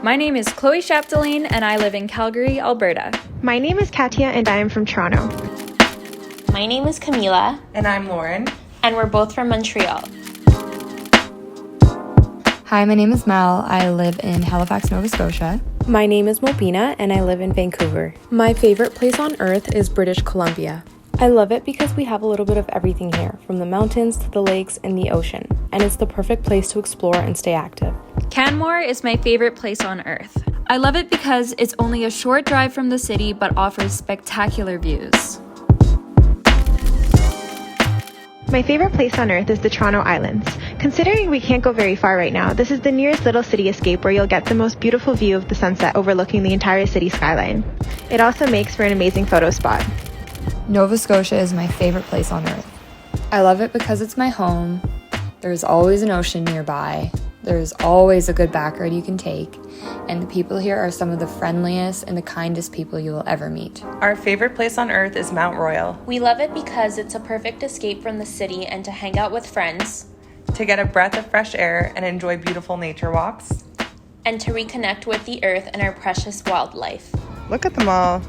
My name is Chloe Chapdelaine, and I live in Calgary, Alberta. My name is Katia, and I am from Toronto. My name is Camila. And I'm Lauren. And we're both from Montreal. Hi, my name is Mel. I live in Halifax, Nova Scotia. My name is Mobina, and I live in Vancouver. My favorite place on earth is British Columbia. I love it because we have a little bit of everything here, from the mountains to the lakes and the ocean, and it's the perfect place to explore and stay active. Canmore is my favorite place on earth. I love it because it's only a short drive from the city but offers spectacular views. My favorite place on earth is the Toronto Islands. Considering we can't go very far right now, this is the nearest little city escape where you'll get the most beautiful view of the sunset overlooking the entire city skyline. It also makes for an amazing photo spot. Nova Scotia is my favorite place on earth. I love it because it's my home. There's always an ocean nearby. There's always a good back road you can take. And the people here are some of the friendliest and the kindest people you will ever meet. Our favorite place on earth is Mount Royal. We love it because it's a perfect escape from the city and to hang out with friends. To get a breath of fresh air and enjoy beautiful nature walks. And to reconnect with the earth and our precious wildlife. Look at them all.